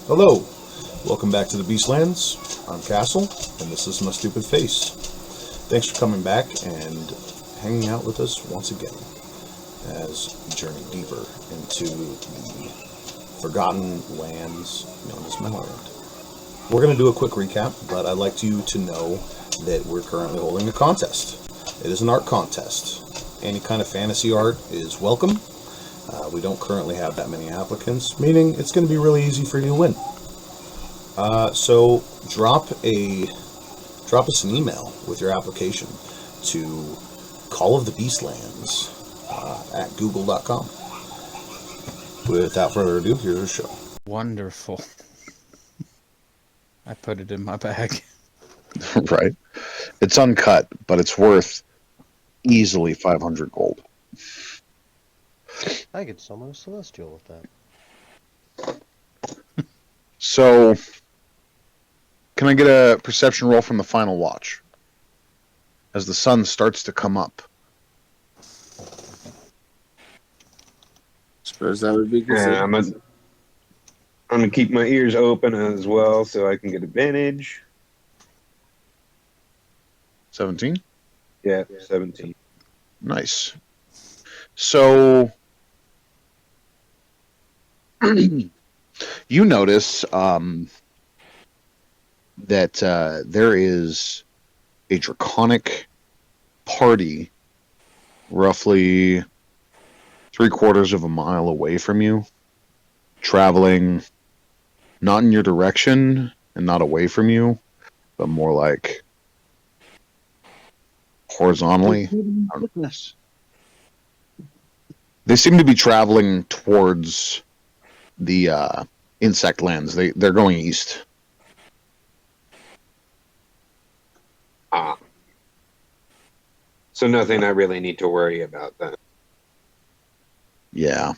Hello, welcome back to the Beastlands. I'm Castle, and this is my stupid face. Thanks for coming back and hanging out with us once again as we journey deeper into the forgotten lands known as Melloland. We're going to do a quick recap, but I'd like you to know that we're currently holding a contest. It is an art contest. Any kind of fantasy art is welcome. We don't currently have that many applicants, meaning it's going to be really easy for you to win. So drop us an email with your application to callofthebeastlands at google.com. Without further ado, here's the show. Wonderful. I put it in my bag. Right. It's uncut, but it's worth easily 500 gold. I could summon a celestial with that. So, can I get a perception roll from the final watch? As the sun starts to come up. Suppose that would be good. I'm gonna keep my ears open as well, so I can get advantage. 17? Yeah, 17. Nice. So, you notice that there is a draconic party roughly 3/4 of a mile away from you, traveling not in your direction and not away from you, but more like horizontally. They seem to be traveling towards the insect lands. They're going east. So nothing I really need to worry about then. Yeah.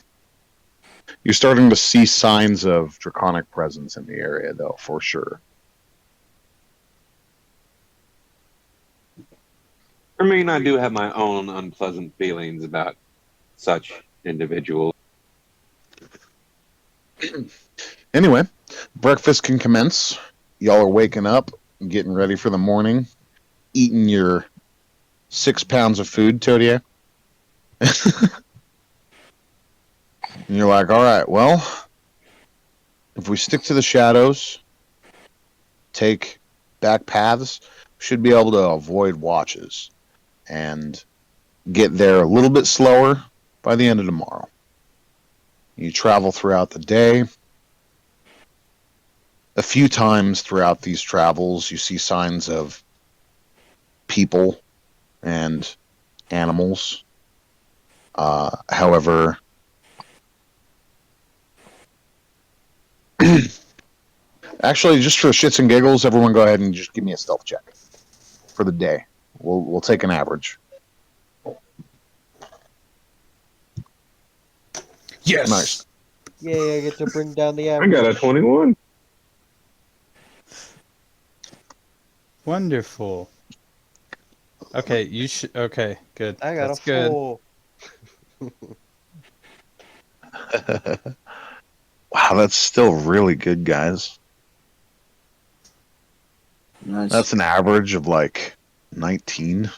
You're starting to see signs of draconic presence in the area, though, for sure. I mean, I do have my own unpleasant feelings about such individuals. Anyway, breakfast can commence. Y'all are waking up, getting ready for the morning, eating your 6 pounds of food, Todiak. And you're like, all right, well, if we stick to the shadows, take back paths, we should be able to avoid watches and get there a little bit slower by the end of tomorrow. You travel throughout the day. A few times throughout these travels, you see signs of people and animals. However, actually, just for shits and giggles, everyone go ahead and just give me a stealth check for the day. We'll take an average. Yes. Nice. Yay, I get to bring down the I average. got a 21. Wonderful. Okay, you should. Okay, good. I got That's a good. 4. Wow, that's still really good, guys. Nice. That's an average of like 19.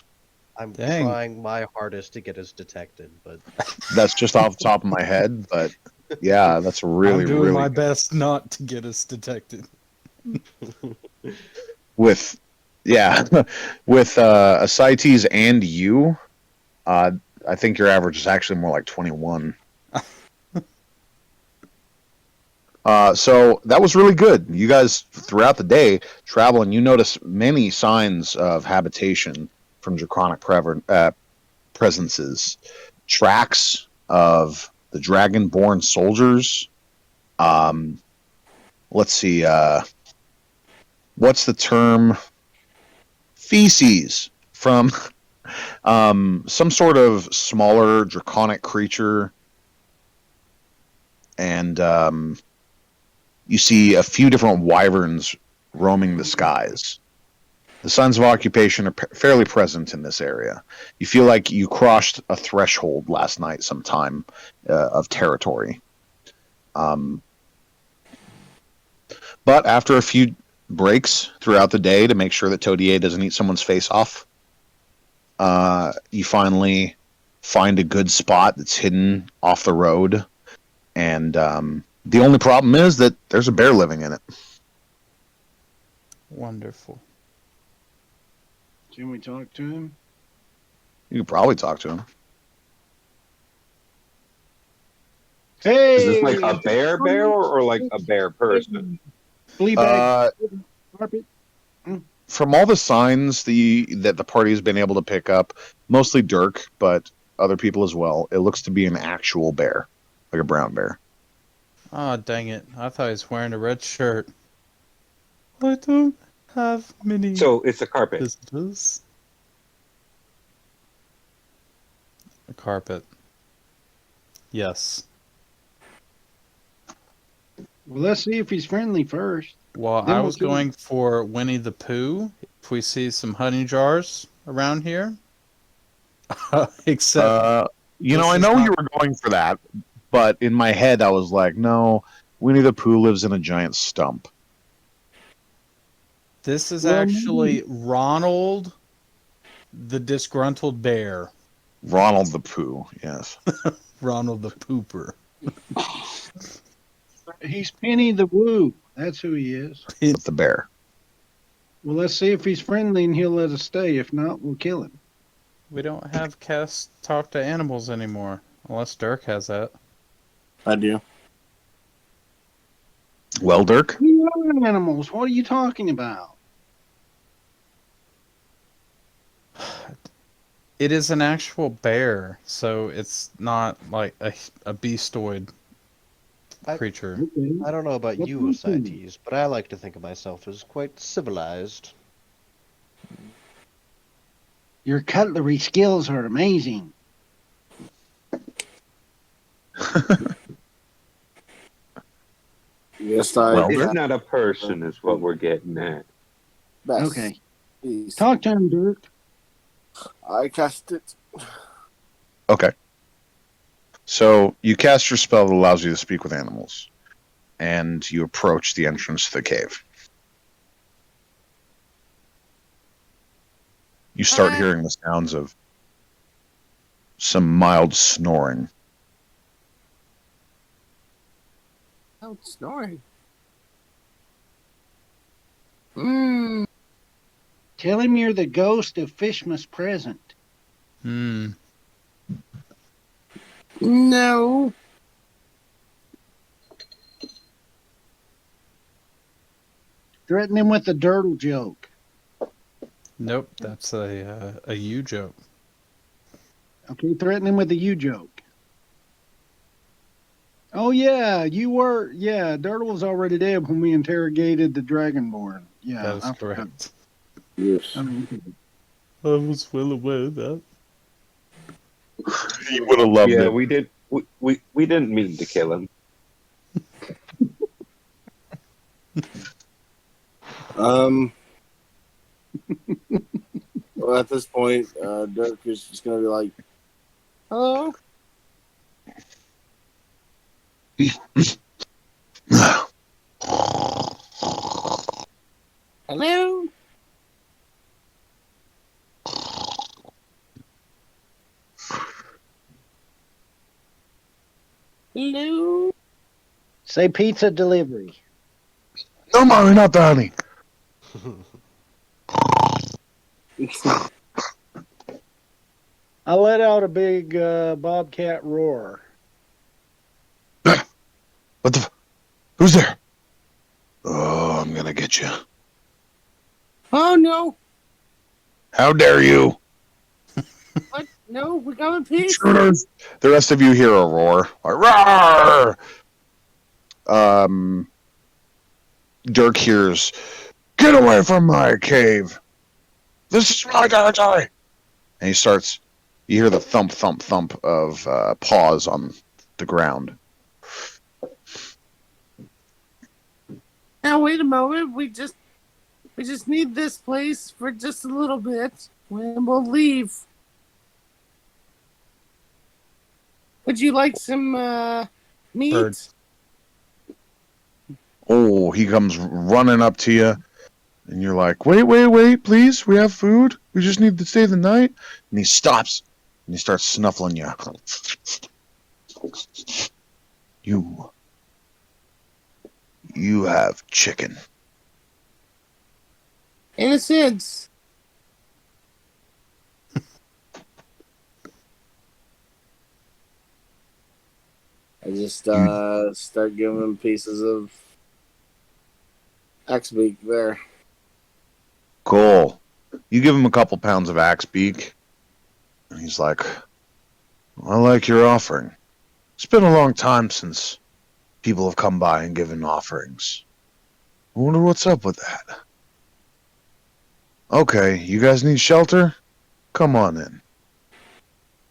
I'm Dang. trying my hardest to get us detected, but That's just off the top of my head, but yeah, that's really, I'm doing really my good. best not to get us detected. With with Ascites and you, I think your average is actually more like 21. So that was really good. You guys, throughout the day, traveling, you notice many signs of habitation from draconic presences. Tracks of the dragonborn soldiers. Let's see. What's the term? Feces from some sort of smaller draconic creature. And you see a few different wyverns roaming the skies. The signs of occupation are fairly present in this area. You feel like you crossed a threshold last night sometime of territory. But after a few breaks throughout the day to make sure that Toadier doesn't eat someone's face off, you finally find a good spot that's hidden off the road. And the only problem is that there's a bear living in it. Wonderful. Can we talk to him? You could probably talk to him. Hey! Is this like a bear or like a bear person? Flea bag carpet? From all the signs that the party has been able to pick up, mostly Dirk, but other people as well, it looks to be an actual bear, like a brown bear. Oh, dang it. I thought he was wearing a red shirt. I don't have many So it's a carpet. visitors. A carpet. Yes. Well, let's see if he's friendly first. Well, Then I we'll was kill him. going for Winnie the Pooh. If we see some honey jars around here. Except I this know is you not- were going for that, but in my head I was like, no, Winnie the Pooh lives in a giant stump. this is Well, actually Ronald the disgruntled bear. Ronald the Pooh, yes. Ronald the pooper. He's Penny the Woo. That's who he is. With the bear. Well, let's see if he's friendly and he'll let us stay. If not, we'll kill him. We don't have cast talk to animals anymore. Unless Dirk has that. I do. Well, Dirk? We are animals. What are you talking about? It is an actual bear, so it's not like a beastoid creature. Okay. I don't know about What you, do you think? Ascites, but I like to think of myself as quite civilized. Your cutlery skills are amazing. Yes, I Well, It's cast not a person, is what we're getting at. best. Okay. Beast. Talk to him, Dirk. I cast it. Okay. So you cast your spell that allows you to speak with animals, and you approach the entrance to the cave. You start hearing the sounds of some mild snoring. Oh, it's snoring. Mm. Tell him you're the ghost of Fishmas Present. Hmm. No. Threaten him with a dirtle joke. Nope, that's a you joke. Okay, threaten him with a you joke. Oh yeah, you were. Yeah, Dirtle was already dead when we interrogated the Dragonborn. Yeah, That is I forgot. correct. Yes. I mean, I was well aware of that. You would have loved Yeah, it. we did. We didn't mean to kill him. Well, at this point, Dirk is just gonna be like, "Hello." Hello. Hello. say pizza delivery. No, mommy, not the honey. I let out a big bobcat roar. What the? Who's there? Oh, I'm gonna get you. Oh no! How dare you? What? No, we got in peace. Intruders! The rest of you hear a roar. Like, roar! Dirk hears, "Get away from my cave! This is my territory!" And he starts. You hear the thump, thump, thump of paws on the ground. Now wait a moment. We just need this place for just a little bit, and we'll leave. Would you like some meat? Bird. Oh, he comes running up to you, and you're like, wait, please. We have food. We just need to stay the night. And he stops, and he starts snuffling you. You have chicken. Innocence. I just start giving him pieces of axe beak there. Cool. You give him a couple pounds of axe beak, and he's like, I like your offering. It's been a long time since people have come by and given offerings. I wonder what's up with that. Okay, you guys need shelter? Come on in.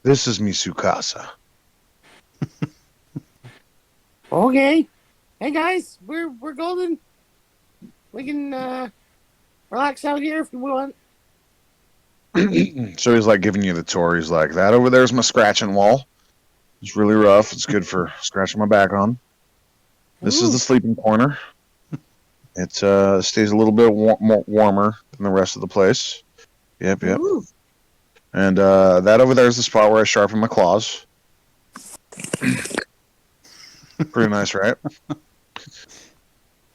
This is Misukasa. Okay. Hey guys, we're golden. We can relax out here if you want. So he's like giving you the tour. He's like, that over there's my scratching wall. It's really rough. It's good for scratching my back on. This is the sleeping corner. It stays a little bit more warmer than the rest of the place. Yep. Ooh. And that over there is the spot where I sharpen my claws. Pretty nice, right?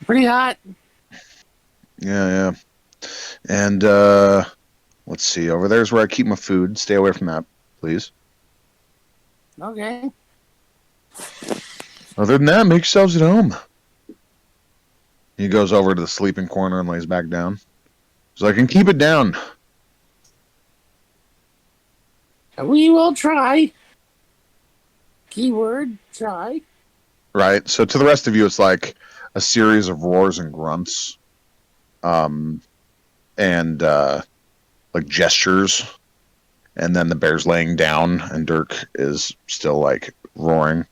Pretty hot. Yeah. And let's see. Over there's where I keep my food. Stay away from that, please. Okay. Other than that, make yourselves at home. He goes over to the sleeping corner and lays back down. So I can keep it down. We will try. Keyword, try. Right. So to the rest of you, it's like a series of roars and grunts, and like gestures, and then the bear's laying down, and Dirk is still like roaring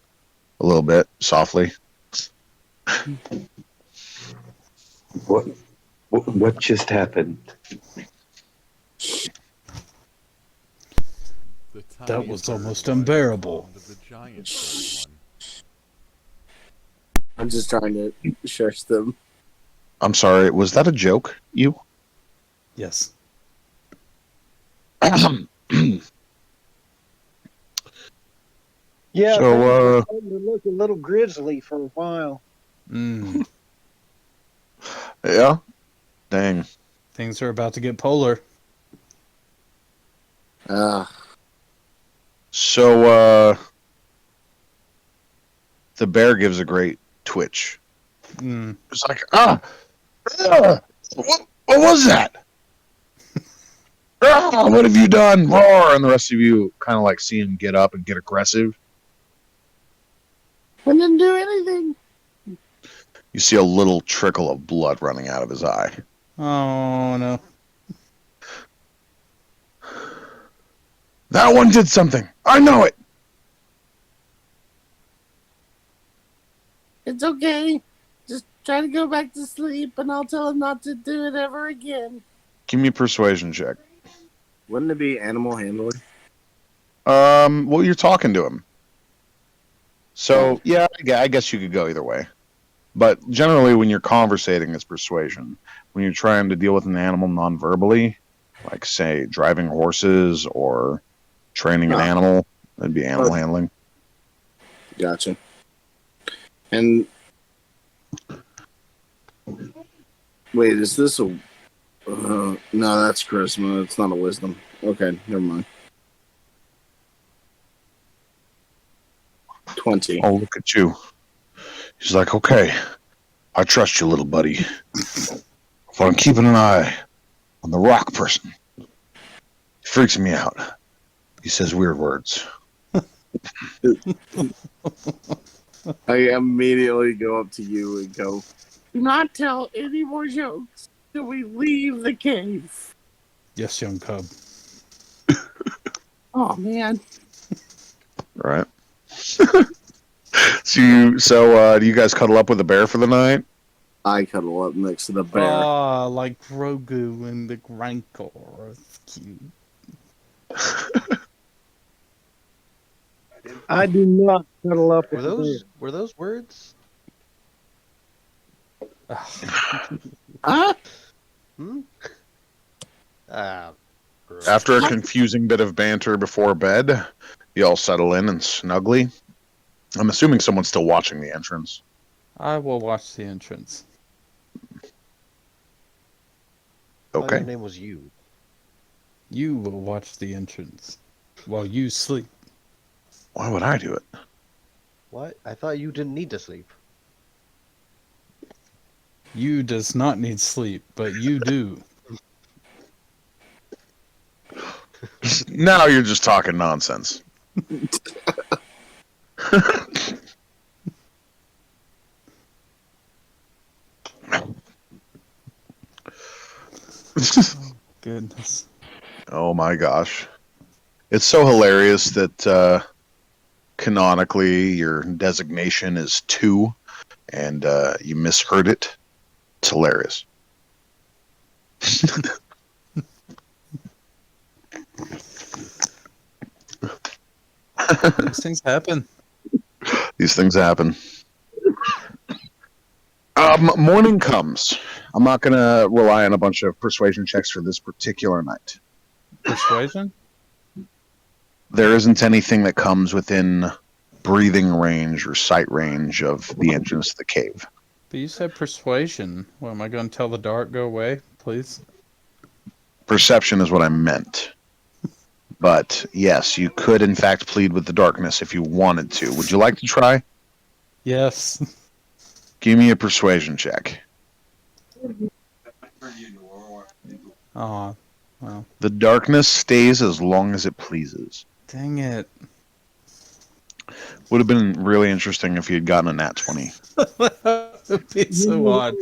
a little bit softly. What just happened? That was almost unbearable. I'm just trying to shush them. I'm sorry. Was that a joke? You? Yes. Yeah, So, things were starting to look a little grisly for a while. Mm. Yeah. Dang. Things are about to get polar. So, the bear gives a great twitch. Mm. It's like, what was that? What have you done? Roar! And the rest of you kind of like see him get up and get aggressive. I didn't do anything. You see a little trickle of blood running out of his eye. Oh no. That one did something. I know it. It's okay. Just try to go back to sleep, and I'll tell him not to do it ever again. Give me a persuasion check. Wouldn't it be animal handling? Well, you're talking to him. So, yeah, I guess you could go either way. But generally, when you're conversating, it's persuasion. When you're trying to deal with an animal non-verbally, like, say, driving horses or training an animal, that'd be animal handling. Gotcha. And wait, is this a? No, that's charisma. It's not a wisdom. Okay, never mind. 20. Oh, look at you. He's like, okay, I trust you, little buddy. But I'm keeping an eye on the rock person. He freaks me out. He says weird words. I immediately go up to you and go, Do not tell any more jokes till we leave the cave. Yes, young cub. Oh man. Right. So do you guys cuddle up with the bear for the night? I cuddle up next to the bear. Ah, like Grogu and the Rancor. It's cute. I do not cuddle up with the bear. Were those words? Huh? Hmm? Ah, gross. After a confusing bit of banter before bed, you all settle in and snugly. I'm assuming someone's still watching the entrance. I will watch the entrance. I thought Okay. your name was you. You will watch the entrance while you sleep. Why would I do it? What? I thought you didn't need to sleep. You does not need sleep, but you do. Now you're just talking nonsense. Goodness. Oh my gosh. It's so hilarious that canonically your designation is 2 and you misheard it. It's hilarious. These things happen. These things happen. Morning comes. I'm not going to rely on a bunch of persuasion checks for this particular night. Persuasion? There isn't anything that comes within breathing range or sight range of the entrance to the cave. But you said persuasion. What, am I going to tell the dark go away, please? Perception is what I meant. But yes, you could in fact plead with the darkness if you wanted to. Would you like to try? Yes. Give me a persuasion check. Aw, well, The darkness stays as long as it pleases. dang it. Would have been really interesting if you had gotten a nat 20. That would be so odd.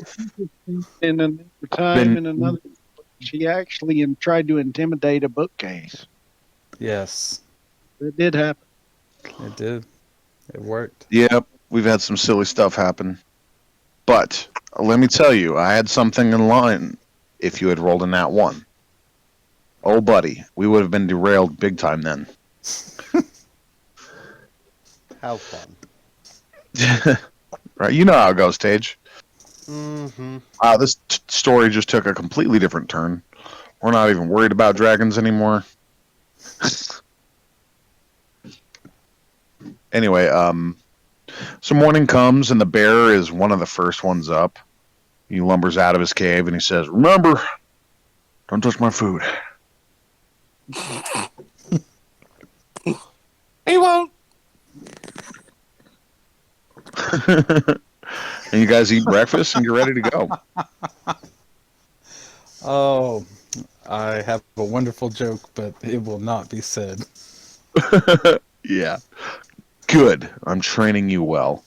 And another time, in another, she actually tried to intimidate a bookcase. Yes, That did happen. it did. It worked. Yep, we've had some silly stuff happen. But let me tell you, I had something in line if you had rolled a nat 1. Oh, buddy, we would have been derailed big time then. How fun. Right, you know how it goes, Tage. Mm-hmm. Wow, this story just took a completely different turn. We're not even worried about dragons anymore. Anyway, so morning comes and the bear is one of the first ones up. He lumbers out of his cave and he says, "Remember, don't touch my food." He won't. And you guys eat breakfast and you're ready to go. Oh, I have a wonderful joke, but it will not be said. Yeah. Good. I'm training you well.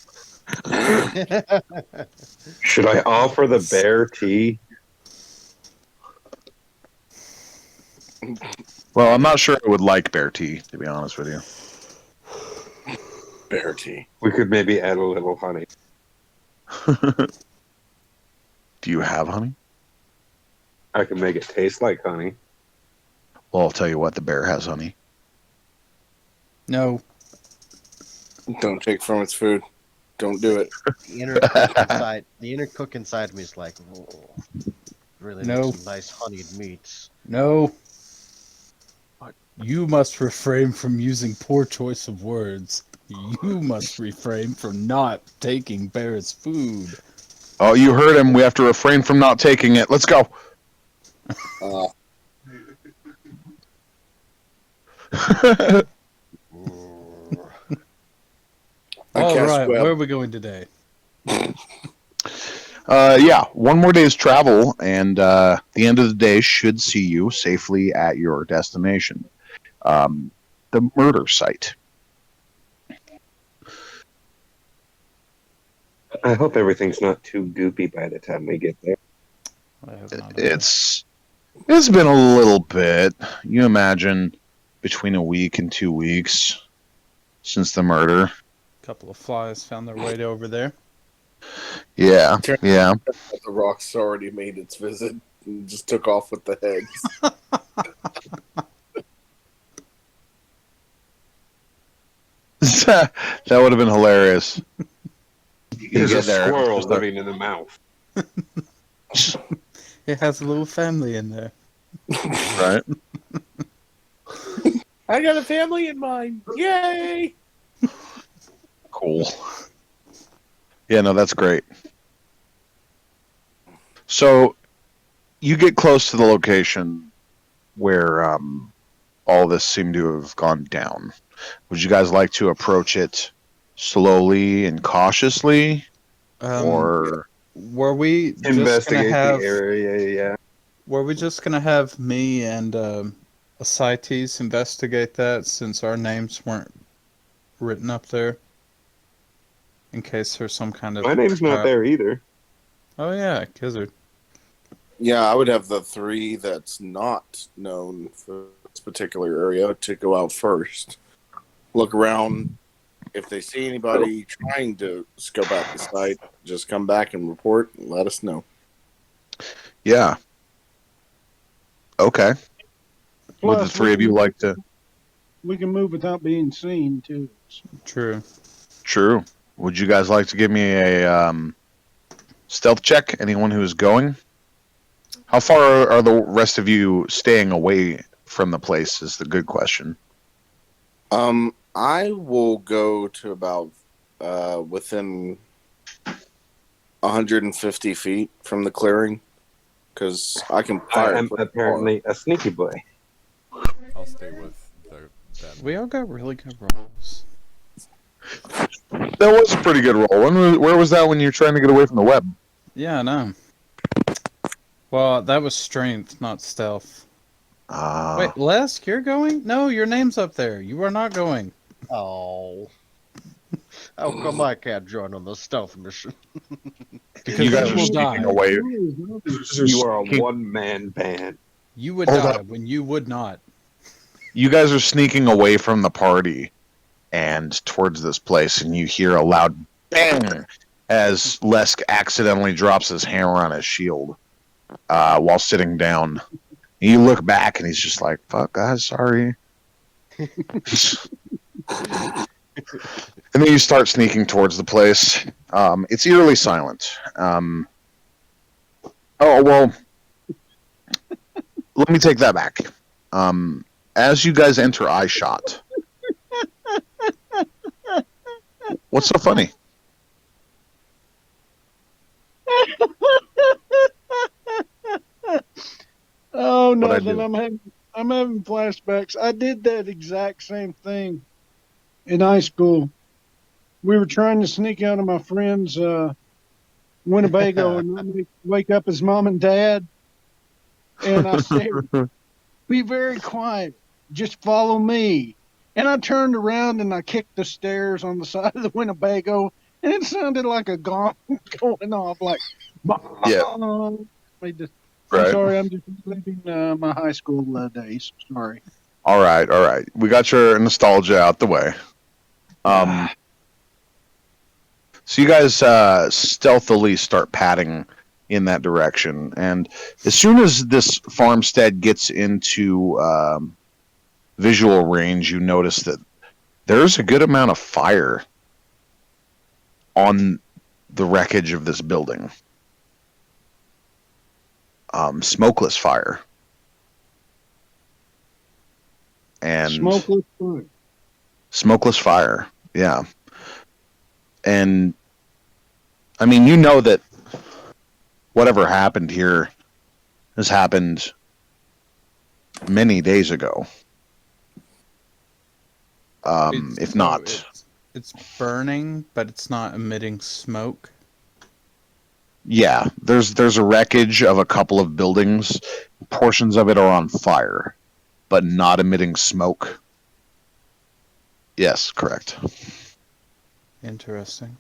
Should I offer the bear tea? Well, I'm not sure I would like bear tea, to be honest with you. Bear tea. We could maybe add a little honey. Do you have honey? I can make it taste like honey. Well, I'll tell you what, the bear has honey. No. Don't take from its food. Don't do it. The inner cook inside me is like, oh, really No. need some nice honeyed meats. No. You must refrain from using poor choice of words. You must refrain from not taking Bear's food. Oh, you heard him. We have to refrain from not taking it. Let's go. All cast right, web. where are we going today? Yeah, one more day's travel, and the end of the day should see you safely at your destination. The murder site. I hope everything's not too goopy by the time we get there. I hope not. It's been a little bit. You imagine between a week and 2 weeks since the murder. A couple of flies found their way over there. Yeah, yeah. The rock's already made its visit and just took off with the eggs. That would have been hilarious. There's a get there, squirrel just like- living in the mouth. It has a little family in there. Right? I got a family in mind. Yay! Cool. Yeah, no, that's great. So you get close to the location where all this seemed to have gone down. Would you guys like to approach it slowly and cautiously, or Were we just gonna Investigate have? the area. Yeah. Were we just gonna have me and Ascites investigate that since our names weren't written up there? In case there's some kind of My name's not there either. Oh yeah, Gizzard. Yeah, I would have the 3 that's not known for this particular area to go out first. Look around. If they see anybody trying to scope out the site, just come back and report and let us know. yeah? Okay. Would the Plus, 3 of you like to? we can move without being seen too. True. True. Would you guys like to give me a stealth check? Anyone who is going? How far are the rest of you staying away from the place? Is the good question. I will go to about within 150 feet from the clearing because I can I fire. am apparently a sneaky boy. I'll stay with them. We all got really good rolls. That was a pretty good roll. Where was that when you're trying to get away from the web? Yeah, I know. Well, that was strength, not stealth. Wait, Lesk, you're going? No, your name's up there. You are not going. Oh. How come I can't join on the stealth mission? Because you guys you are will sneaking die. away. You are a one-man band. You would Hold die up. when you would not. You guys are sneaking away from the party and towards this place, and you hear a loud bang as Lesk accidentally drops his hammer on his shield while sitting down. And you look back, and he's just like, "Fuck, guys, sorry." And then you start sneaking towards the place. It's eerily silent. Oh, well, let me take that back. As you guys enter eyeshot, what's so funny? Oh, What'd I nothing. I'm having flashbacks. I did that exact same thing in high school. We were trying to sneak out of my friend's Winnebago and wake up his mom and dad. And I said, "Be very quiet. Just follow me." And I turned around and I kicked the stairs on the side of the Winnebago, and it sounded like a gong going off, like, Yeah. I'm Right. sorry, I'm just living my high school days. Sorry. All right. We got your nostalgia out the way. So you guys stealthily start padding in that direction, and as soon as this farmstead gets into visual range, you notice that there's a good amount of fire on the wreckage of this building. Smokeless fire. And Smokeless fire. smokeless fire, yeah. And I mean, you know that whatever happened here has happened many days ago. If not, It's burning, but it's not emitting smoke. yeah, there's a wreckage of a couple of buildings. Portions of it are on fire, but not emitting smoke. Yes, correct. Interesting.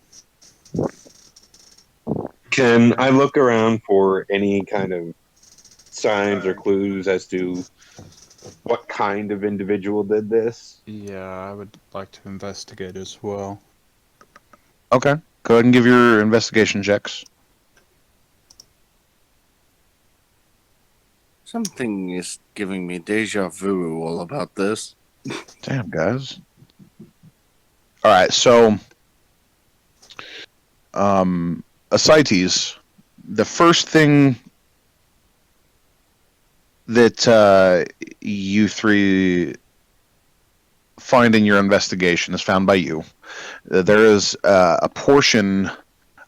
Can I look around for any kind of signs or clues as to what kind of individual did this? Yeah, I would like to investigate as well. Okay, go ahead and give your investigation checks. Something is giving me deja vu all about this. Damn, guys. All right, so Ascites, the first thing that you three find in your investigation is found by you. There is a portion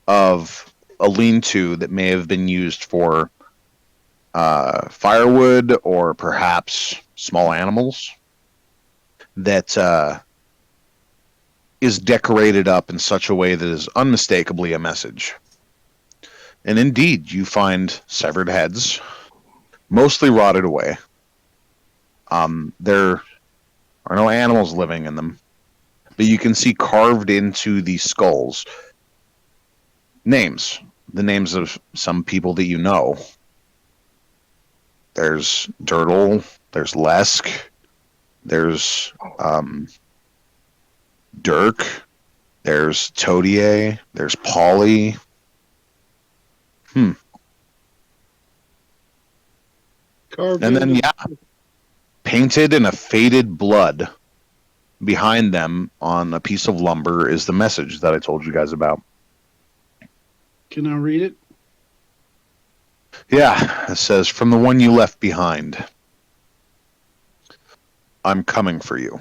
of a lean-to that may have been used for firewood or perhaps small animals that is decorated up in such a way that is unmistakably a message. And indeed, you find severed heads, mostly rotted away. There are no animals living in them, but you can see carved into the skulls names, the names of some people that you know. There's Dirtle, there's Lesk, there's Dirk, there's Todier, there's Polly. Carved And then, into- yeah, painted in a faded blood behind them on a piece of lumber is the message that I told you guys about. Can I read it? Yeah, it says, from the one you left behind, I'm coming for you.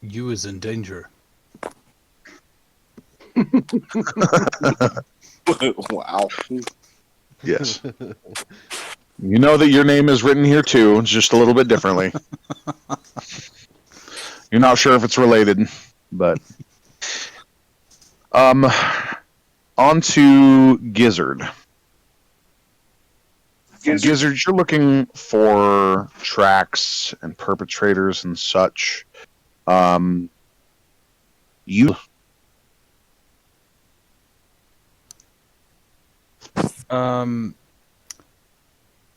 You is in danger. Wow. Yes. You know that your name is written here too, it's just a little bit differently. You're not sure if it's related, but on to Gizzard. Gizzard, you're looking for tracks and perpetrators and such. You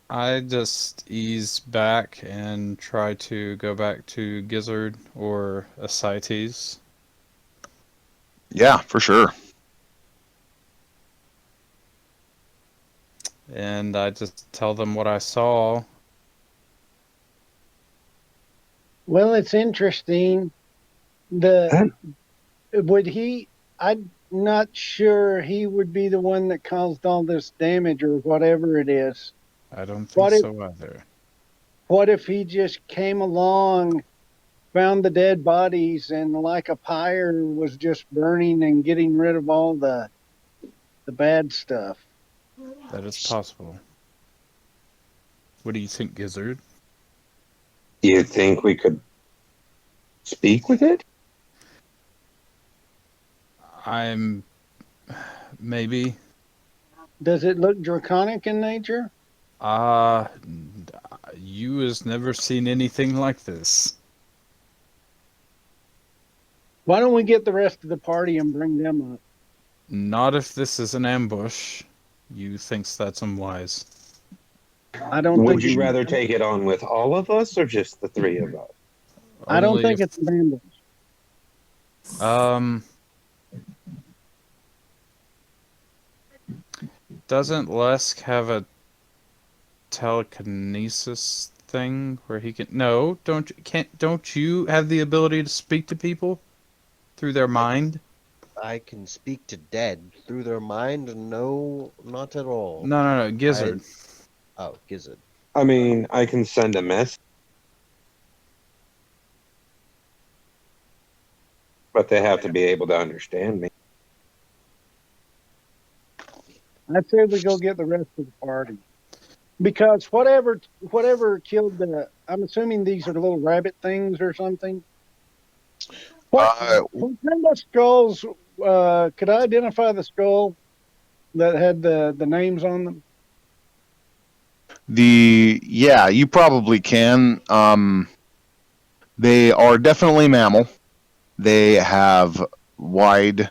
I just ease back and try to go back to Gizzard or Ascites. Yeah, for sure. And I just tell them what I saw. Well, it's interesting. I'm not sure he would be the one that caused all this damage or whatever it is. I don't think What if- so either. What if he just came along, found the dead bodies, and like a pyre was just burning and getting rid of all the bad stuff? That is possible. What do you think, Gizzard? Do you think we could speak with it? I'm maybe. Does it look draconic in nature? You has never seen anything like this. Why don't we get the rest of the party and bring them up? Not if this is an ambush. You thinks that's unwise. I don't Would think you it's- rather take it on with all of us or just the three of us? I don't Only think if- it's an ambush. Doesn't Lesk have a telekinesis thing where he can? No, don't you have the ability to speak to people through their mind? I can speak to dead through their mind. No, not at all. No, Gizzard. Oh, Gizzard. I mean, I can send a message, but they have to be able to understand me. I'd say we go get the rest of the party. Because whatever killed I'm assuming these are little rabbit things or something. What kind of skulls, could I identify the skull that had the names on them? Yeah, you probably can. They are definitely mammal. They have wide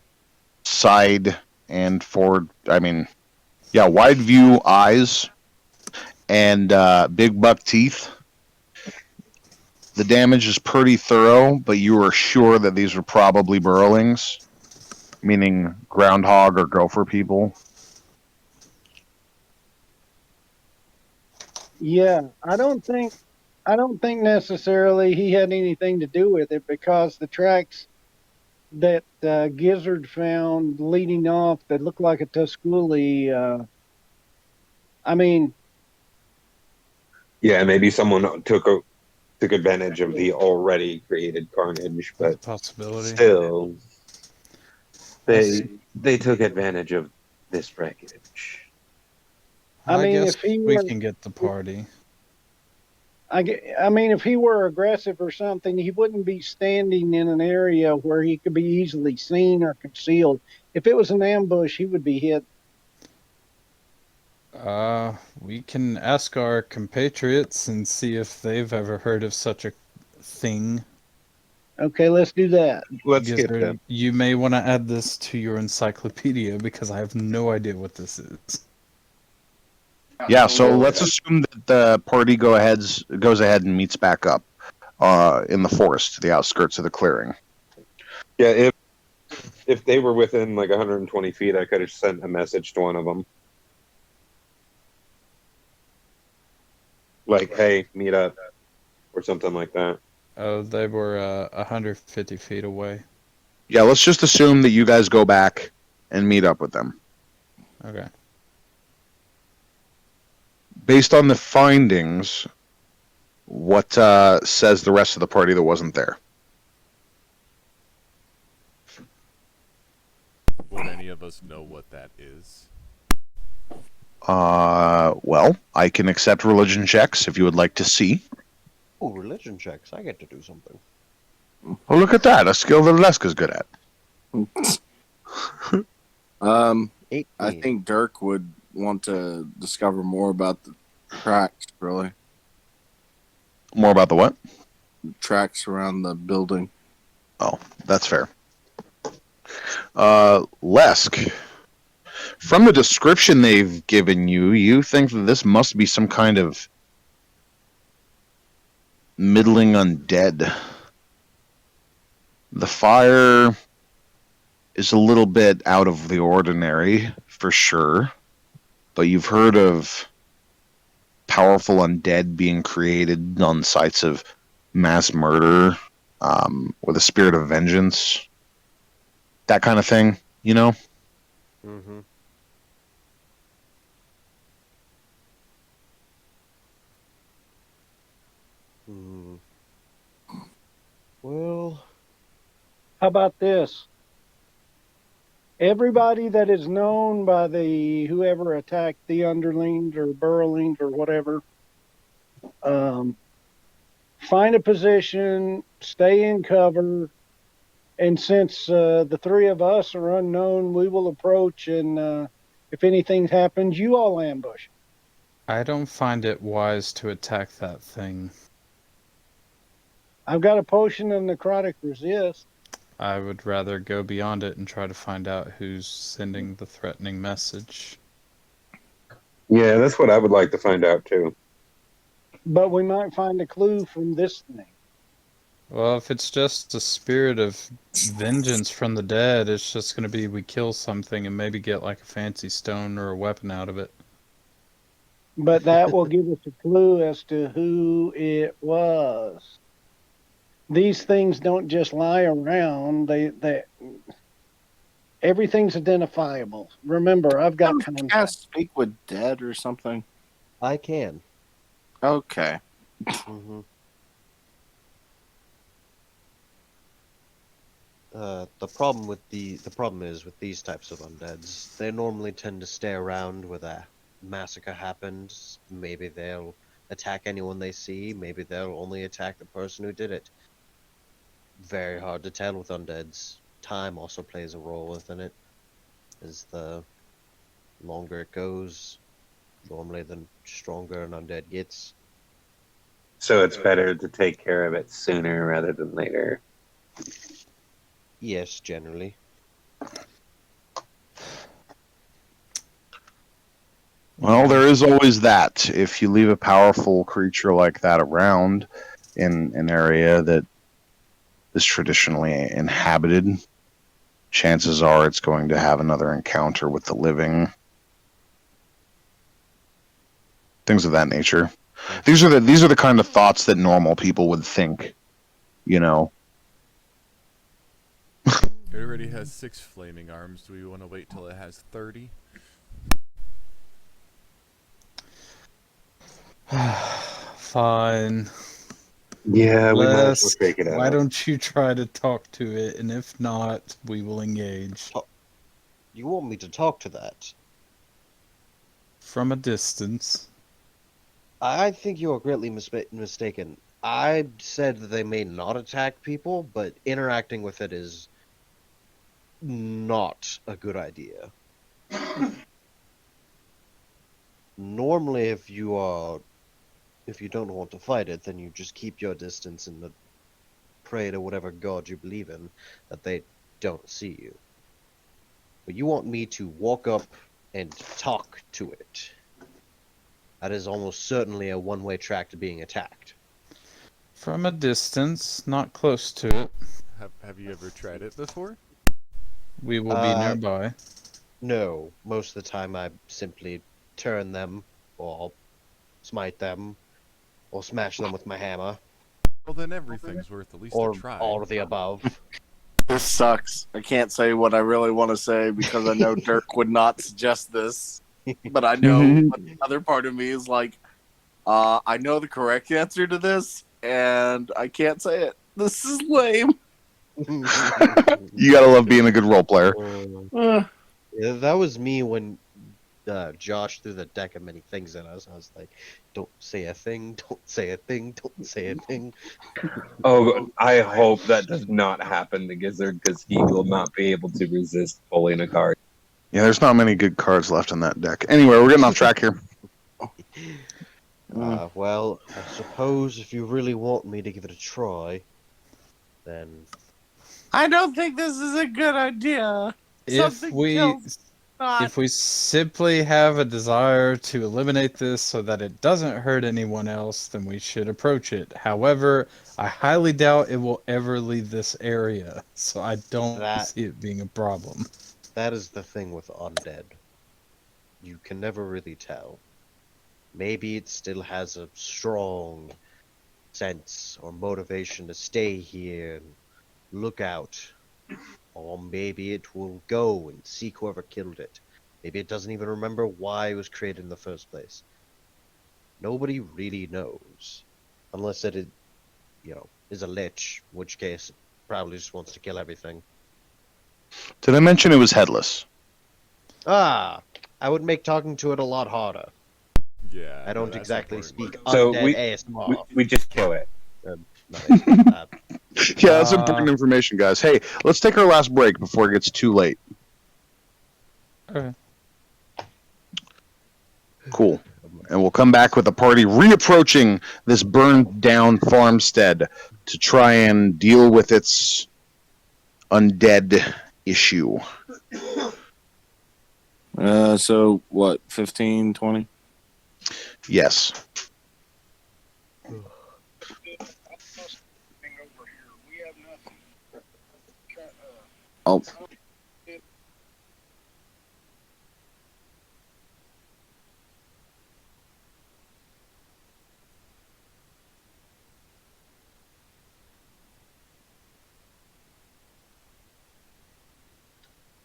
side and forward. Wide view eyes and big buck teeth. The damage is pretty thorough, but you are sure that these are probably burrowlings, meaning groundhog or gopher people. Yeah, I don't think necessarily he had anything to do with it because the tracks that Gizzard found leading off that looked like a Tusculi. I mean, Yeah, maybe someone took advantage of the already created carnage, That's a but possibility. still, Let's- they took advantage of this wreckage. I mean, guess if he we were, can get the party. I mean, if he were aggressive or something, he wouldn't be standing in an area where he could be easily seen or concealed. If it was an ambush, he would be hit. We can ask our compatriots and see if they've ever heard of such a thing. Okay, let's do that. Let's skip Gizzard, that. you may want to add this to your encyclopedia because I have no idea what this is. Yeah, so let's assume that the party goes ahead and meets back up in the forest, the outskirts of the clearing. Yeah, if they were within like 120 feet, I could have sent a message to one of them. Like, hey, meet up, or something like that. Oh, they were 150 feet away. Yeah, let's just assume that you guys go back and meet up with them. Okay. Based on the findings, what says the rest of the party that wasn't there? Would any of us know what that is? Well, I can accept religion checks if you would like to see. Oh, religion checks. I get to do something. Oh, look at that, a skill that Leska's good at. 18. I think Dirk would want to discover more about the tracks, really. More about the what? Tracks around the building. Oh, that's fair. Lesk, from the description they've given you, you think that this must be some kind of middling undead. The fire is a little bit out of the ordinary, for sure, but you've heard of powerful undead being created on sites of mass murder, with a spirit of vengeance. That kind of thing, you know? Mm-hmm. Hmm. Well, How about this? Everybody that is known by the whoever attacked the underlings or burrowlings or whatever, find a position, stay in cover, and since the three of us are unknown, we will approach, and if anything happens, you all ambush. I don't find it wise to attack that thing. I've got a potion of necrotic resist. I would rather go beyond it and try to find out who's sending the threatening message. Yeah, that's what I would like to find out too. But we might find a clue from this thing. Well, if it's just a spirit of vengeance from the dead, it's just going to be we kill something and maybe get like a fancy stone or a weapon out of it. But that will give us a clue as to who it was. These things don't just lie around. They everything's identifiable. Remember, I've got Can't contacts. speak with dead or something. I can. Okay. Mm-hmm. The problem is with these types of undeads, they normally tend to stay around where the massacre happened. Maybe they'll attack anyone they see. Maybe they'll only attack the person who did it. Very hard to tell with undeads. Time also plays a role within it. As the longer it goes, normally the stronger an undead gets. So it's better to take care of it sooner rather than later. Yes, generally. Well, there is always that. If you leave a powerful creature like that around in an area that is traditionally inhabited, chances are it's going to have another encounter with the living. Things of that nature. These are the kind of thoughts that normal people would think, you know. already has 6 flaming arms. Do we want to wait till it has 30? Fine. Yeah, we might as well take it Why out. don't you try to talk to it, and if not, we will engage. You want me to talk to that? From a distance. I think you are greatly mistaken. I said that they may not attack people, but interacting with it is not a good idea. Normally, if you don't want to fight it, then you just keep your distance and pray to whatever god you believe in that they don't see you. But you want me to walk up and talk to it. That is almost certainly a one-way track to being attacked. From a distance, not close to it. Have you ever tried it before? We will be nearby. No, most of the time I simply turn them, or smite them, or smash them with my hammer, Well, then everything's worth at least or a try. all of the above. This sucks. I can't say what I really want to say because I know Dirk would not suggest this. But I know the other part of me is like, I know the correct answer to this, and I can't say it. This is lame. You gotta love being a good role player. Yeah, that was me when Josh threw the deck of many things at us. I was like, don't say a thing, don't say a thing, don't say a thing. Oh, I hope that does not happen because he will not be able to resist pulling a card. Yeah, there's not many good cards left in that deck. Anyway, we're getting off track here. Well, I suppose if you really want me to give it a try, then I don't think this is a good idea. If Something we kills not. if we simply have a desire to eliminate this so that it doesn't hurt anyone else, then we should approach it. However, I highly doubt it will ever leave this area, so I don't see it being a problem. that is the thing with undead. You can never really tell. Maybe it still has a strong sense or motivation to stay here and look out. Or maybe it will go and seek whoever killed it. Maybe it doesn't even remember why it was created in the first place. Nobody really knows. Unless it, is a lich, in which case it probably just wants to kill everything. Did I mention it was headless? I would make talking to it a lot harder. Yeah. I don't exactly speak So undead ASMR. we just kill it. Yeah, that's important information, guys. Hey, let's take our last break before it gets too late. Okay. Cool. And we'll come back with the party reapproaching this burned down farmstead to try and deal with its undead issue. So what, 15, 20? Yes. Oh.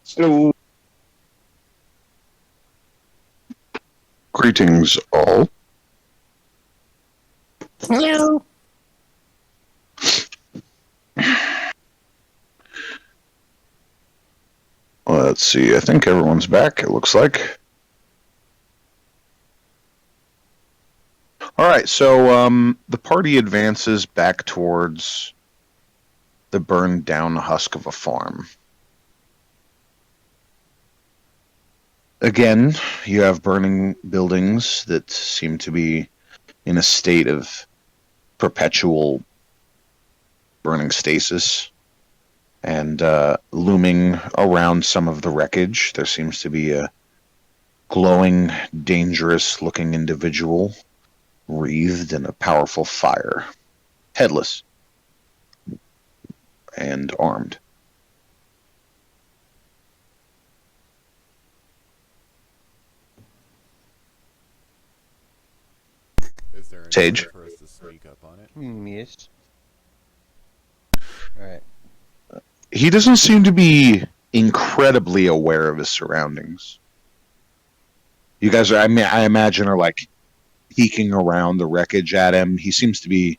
So Greetings, all. Hello. Let's see. I think everyone's back, it looks like. All right, so the party advances back towards the burned down husk of a farm. Again, you have burning buildings that seem to be in a state of perpetual burning stasis. And looming around some of the wreckage, there seems to be a glowing, dangerous-looking individual wreathed in a powerful fire, headless and armed. Is there any Sage? way for us to sneak up on it? Yes. Alright. He doesn't seem to be incredibly aware of his surroundings. You guys are, I imagine, are like peeking around the wreckage at him. He seems to be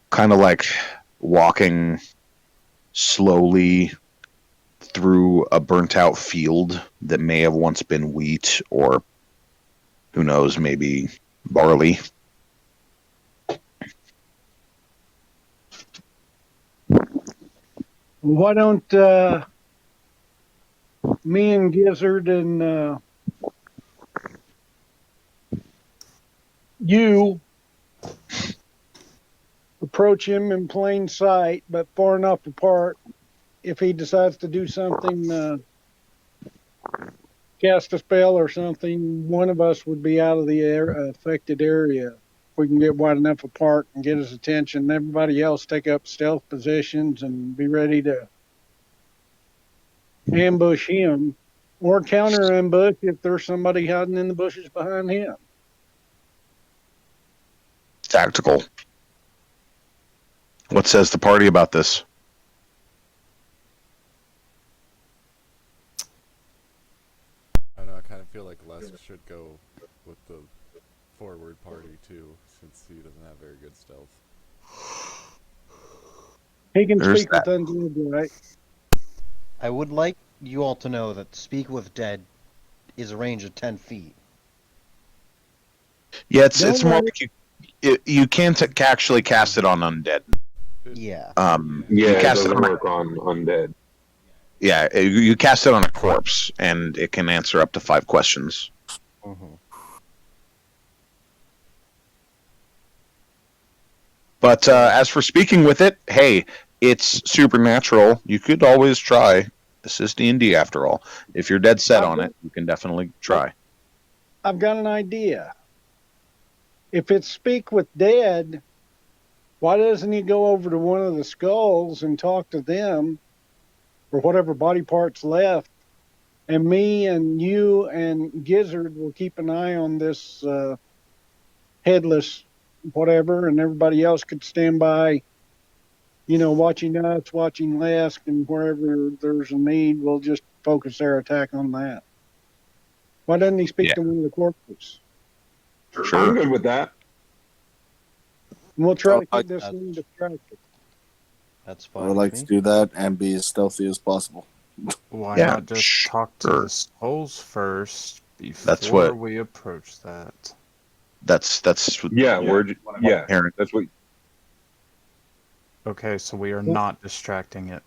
kind of like walking slowly through a burnt out field that may have once been wheat, or who knows, maybe barley. Why don't me and Gizzard and you approach him in plain sight, but far enough apart. If he decides to do something, cast a spell or something, one of us would be out of the affected area. We can get wide enough apart and get his attention. Everybody else take up stealth positions and be ready to ambush him or counter ambush if there's somebody hiding in the bushes behind him. Tactical. What says the party about this? I know. I kind of feel like Les should go with the forward party too, since he doesn't have very good stealth. He can There's speak with undead, right? I would like you all to know that Speak with Dead is a range of 10 feet. Yeah, it's Don't more worry. like you can't actually cast it on undead. Yeah. You Yeah, it cast it doesn't on work on undead. you cast it on a corpse, and it can answer up to 5 questions. Mhm. But as for speaking with it, hey, it's supernatural. You could always try. This is D&D after all. If you're dead set on it, you can definitely try. I've got an idea. If it's speak with dead, why doesn't he go over to one of the skulls and talk to them, or whatever body parts left, and me and you and Gizzard will keep an eye on this headless whatever, and everybody else could stand by, watching us, watching Lesk, and wherever there's a need, we'll just focus their attack on that. Why doesn't he speak to one of the corpses? I'm good with that. And we'll try to I- keep this thing distracted. That's I fine. would like to do that and be as stealthy as possible. Why Yeah, not just talk to sure. the skulls first before That's what- we approach that? That's Yeah, yeah. Aaron. That's what. Okay, so we are not distracting it.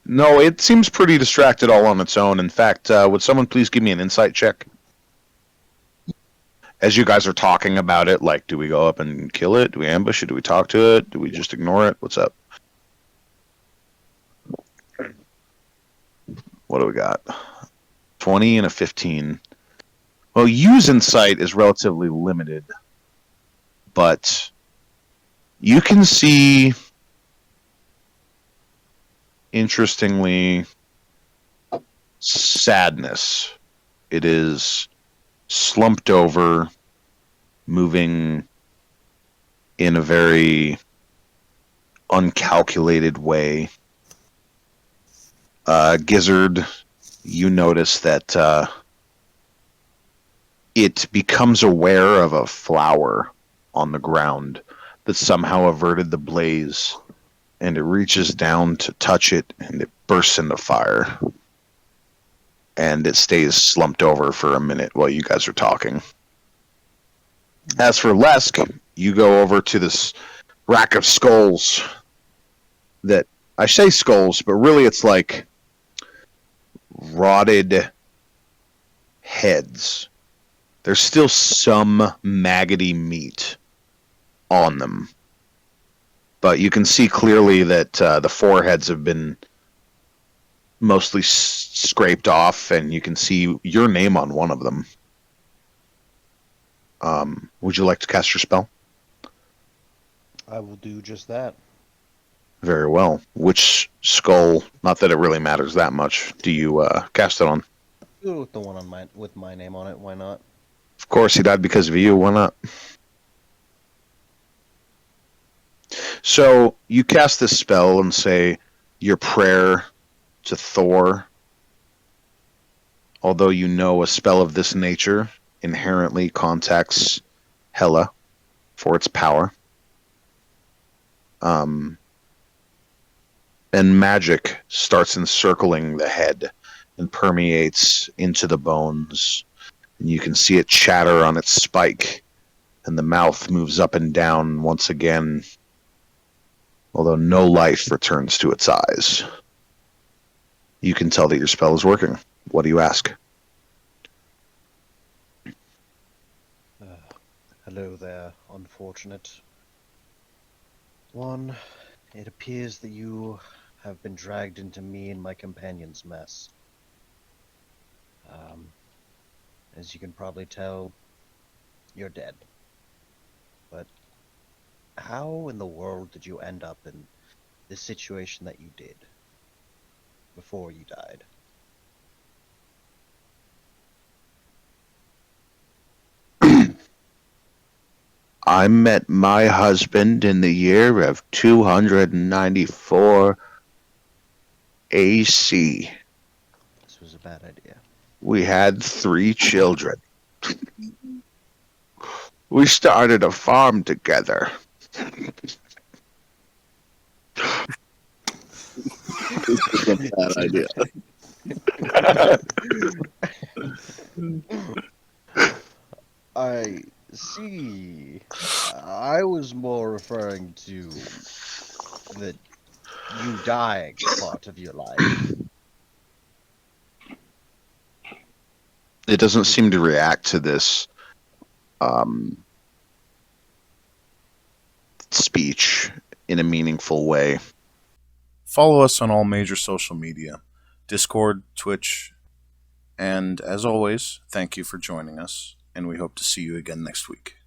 No, it seems pretty distracted all on its own. In fact, would someone please give me an insight check? As you guys are talking about it, like, do we go up and kill it? Do we ambush it? Do we talk to it? Do we just ignore it? What's up? What do we got? 20 and a 15. Well, use insight is relatively limited, but you can see, interestingly, sadness. It is slumped over, moving in a very uncalculated way. Gizzard, you notice that it becomes aware of a flower on the ground that somehow averted the blaze, and it reaches down to touch it, and it bursts into fire. And it stays slumped over for a minute while you guys are talking. As for Lesk, you go over to this rack of skulls that, I say skulls, but really it's like rotted heads. There's still some maggoty meat on them. But you can see clearly that the foreheads have been mostly scraped off, and you can see your name on one of them. Would you like to cast your spell? I will do just that. Very well. Which skull, not that it really matters that much, do you cast it on? Do it with the one on with my name on it. Why not? Of course, he died because of you. Why not? So you cast this spell and say, your prayer to Thor, although you know a spell of this nature inherently contacts Hela for its power. And magic starts encircling the head and permeates into the bones. And you can see it chatter on its spike, and the mouth moves up and down once again, although no life returns to its eyes. You can tell that your spell is working. What do you ask? Hello there, unfortunate one. It appears that you have been dragged into me and my companion's mess. As you can probably tell, you're dead. But how in the world did you end up in this situation that you did before you died? I met my husband in the year of 294 AC. This was a bad idea. We had 3 children. We started a farm together. This is a bad idea. I see. I was more referring to the you dying part of your life. It doesn't seem to react to this speech in a meaningful way. Follow us on all major social media, Discord, Twitch, and as always, thank you for joining us, and we hope to see you again next week.